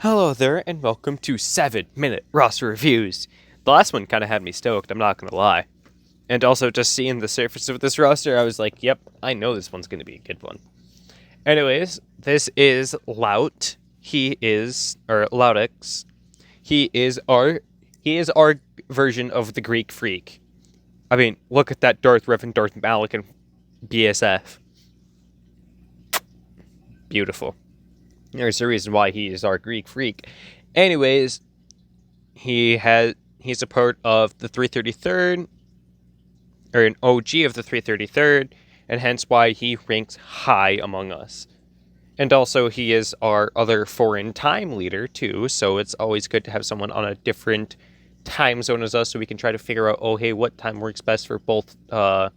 Hello there, and welcome to 7-Minute Roster Reviews. The last one kind of had me stoked, I'm not going to lie. And also, just seeing the surface of this roster, I was like, yep, I know this one's going to be a good one. Anyways, this is Louitx. Louitx. He is our version of the Greek Freak. I mean, look at that Darth Revan, Darth Malik, and BSF. Beautiful. There's a reason why he is our Greek Freak. Anyways, he's a part of the 333rd, or an OG of the 333rd, and hence why he ranks high among us. And also, he is our other foreign time leader, too, so it's always good to have someone on a different time zone as us, so we can try to figure out, oh, hey, what time works best for both, for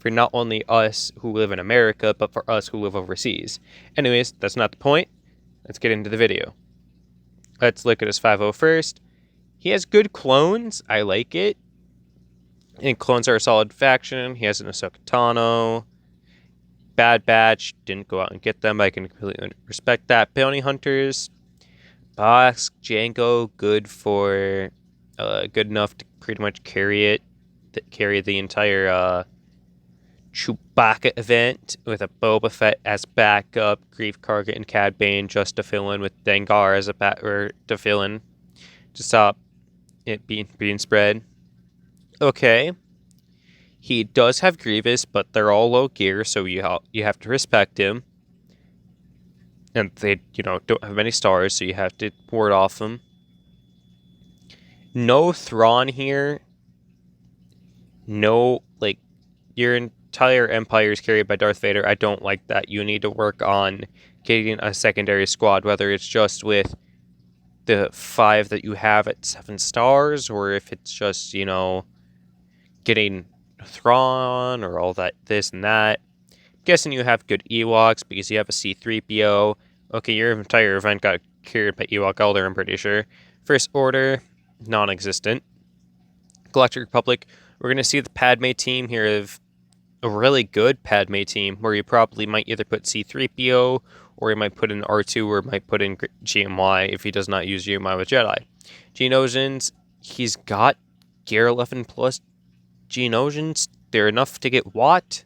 not only us who live in America, but for us who live overseas. Anyways, that's not the point. Let's get into the video. Let's look at his 5.0 first. He has good clones. I like it. And clones are a solid faction. He has an Ahsoka Tano. Bad Batch. Didn't go out and get them. I can completely respect that. Bounty Hunters. Box. Django. Good for... good enough to pretty much carry the entire Chewbacca event with a Boba Fett as backup, Grief Karga and Cad Bane just to fill in, with Dengar as to fill in to stop it being spread. Okay, he does have Grievous, but they're all low gear, so you have to respect him. And they don't have many stars, so you have to ward off them. No Thrawn here. No, your entire empire is carried by Darth Vader. I don't like that. You need to work on getting a secondary squad, whether it's just with the 5 that you have at 7 stars, or if it's just, getting Thrawn or all that, this and that. I'm guessing you have good Ewoks because you have a C-3PO. Okay, your entire event got carried by Ewok Elder, I'm pretty sure. First Order, non-existent. Galactic Republic, we're going to see the Padme team here of a really good Padme team, where you probably might either put C-3PO, or you might put in R2, or might put in GMY if he does not use GMY with Jedi. Geonosians, he's got Gear 11 plus Geonosians. They're enough to get Watt.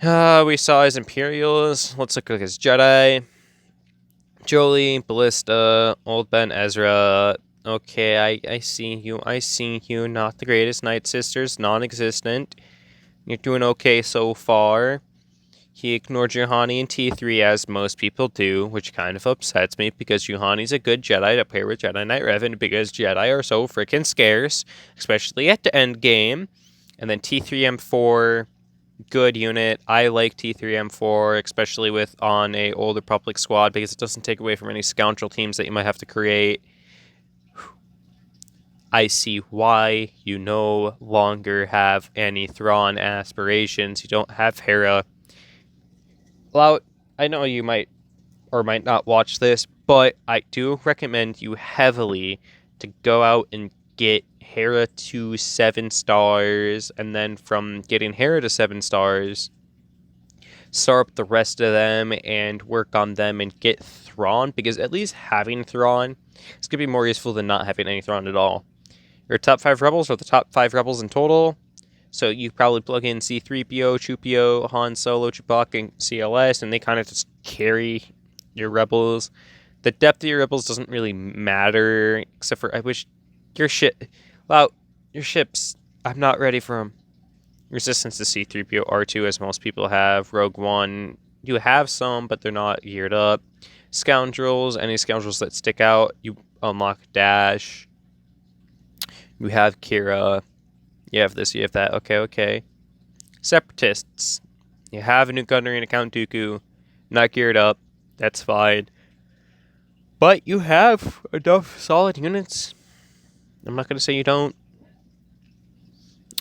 We saw his Imperials. Let's look at his Jedi. Jolie, Ballista, Old Ben Ezra. Okay, I see you. Not the greatest. Night Sisters, non-existent. You're doing okay so far. He ignored Juhani and T3, as most people do, which kind of upsets me, because Juhani's a good Jedi to pair with Jedi Knight Revan, because Jedi are so freaking scarce, especially at the end game. And then T3M4, good unit. I like T3M4, especially on a Old Republic squad, because it doesn't take away from any scoundrel teams that you might have to create. I see why you no longer have any Thrawn aspirations. You don't have Hera. Lout, I know you might or might not watch this, but I do recommend you heavily to go out and get Hera to 7 stars, and then from getting Hera to 7 stars, start up the rest of them and work on them and get Thrawn, because at least having Thrawn is going to be more useful than not having any Thrawn at all. Your top 5 rebels are the top 5 rebels in total. So you probably plug in C-3PO, Chewpio, Han Solo, Chewbacca, and CLS, and they kind of just carry your rebels. The depth of your rebels doesn't really matter, except for I wish your ships, I'm not ready for them. Resistance to C-3PO, R2, as most people have. Rogue One, you have some, but they're not geared up. Scoundrels, any scoundrels that stick out, you unlock Dash. You have Kira. You have this, you have that. Okay. Separatists. You have a new gunner in Count Dooku. Not geared up. That's fine. But you have enough solid units. I'm not going to say you don't.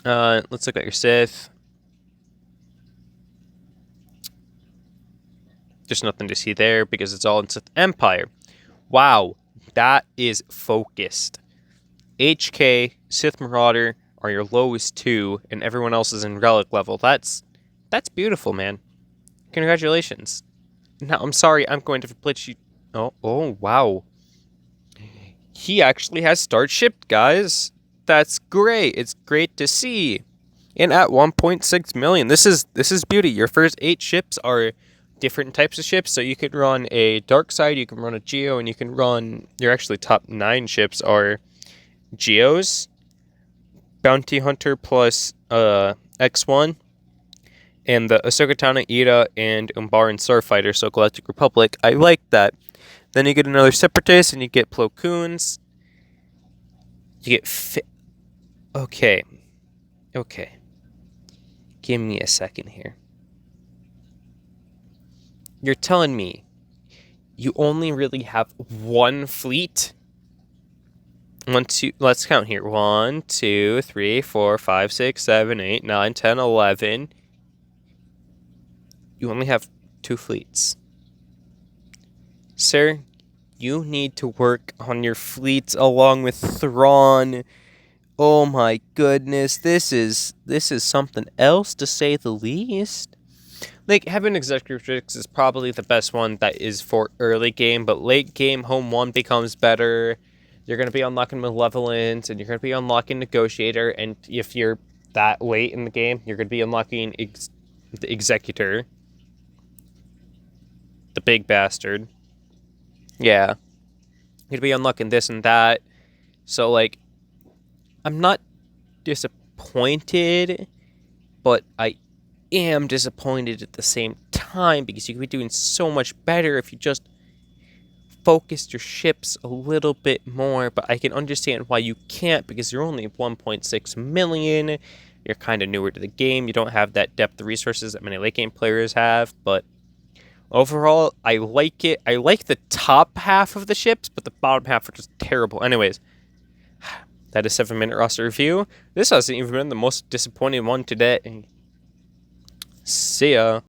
Let's look at your Sith. There's nothing to see there because it's all in Sith Empire. Wow. That is focused. HK, Sith Marauder are your lowest 2, and everyone else is in relic level. That's beautiful, man. Congratulations. Now, I'm sorry, I'm going to Oh, wow. He actually has start shipped, guys. That's great. It's great to see. And at 1.6 million, this is beauty. Your first 8 ships are different types of ships. So you could run a dark side, you can run a geo, and you can run your actually top 9 ships are geos, bounty hunter plus X1, and the Ahsoka Tano, Ida, and Umbaran Starfighter, so Galactic Republic. I like that. Then you get another Separatist, and you get Plo Koons. You get Okay. Okay. Give me a second here. You're telling me you only really have one fleet? Let's count here. 1, 2, 3, 4, 5, 6, 7, 8, 9, 10, 11. You only have 2 fleets. Sir, you need to work on your fleets along with Thrawn. Oh my goodness, this is something else to say the least. Like, Heaven Executrix is probably the best one that is for early game, but late game, Home 1 becomes better. You're going to be unlocking Malevolent, and you're going to be unlocking Negotiator, and if you're that late in the game, you're going to be unlocking the Executor. The big bastard. Yeah. You're going to be unlocking this and that. So, like, I'm not disappointed, but I am disappointed at the same time because you could be doing so much better if you just focused your ships a little bit more. But I can understand why you can't because you're only 1.6 million. You're kind of newer to the game. You don't have that depth of resources that many late game players have. But overall, I like it. I like the top half of the ships, but the bottom half are just terrible. Anyways, that is 7-minute roster review. This hasn't even been the most disappointing one today. See ya.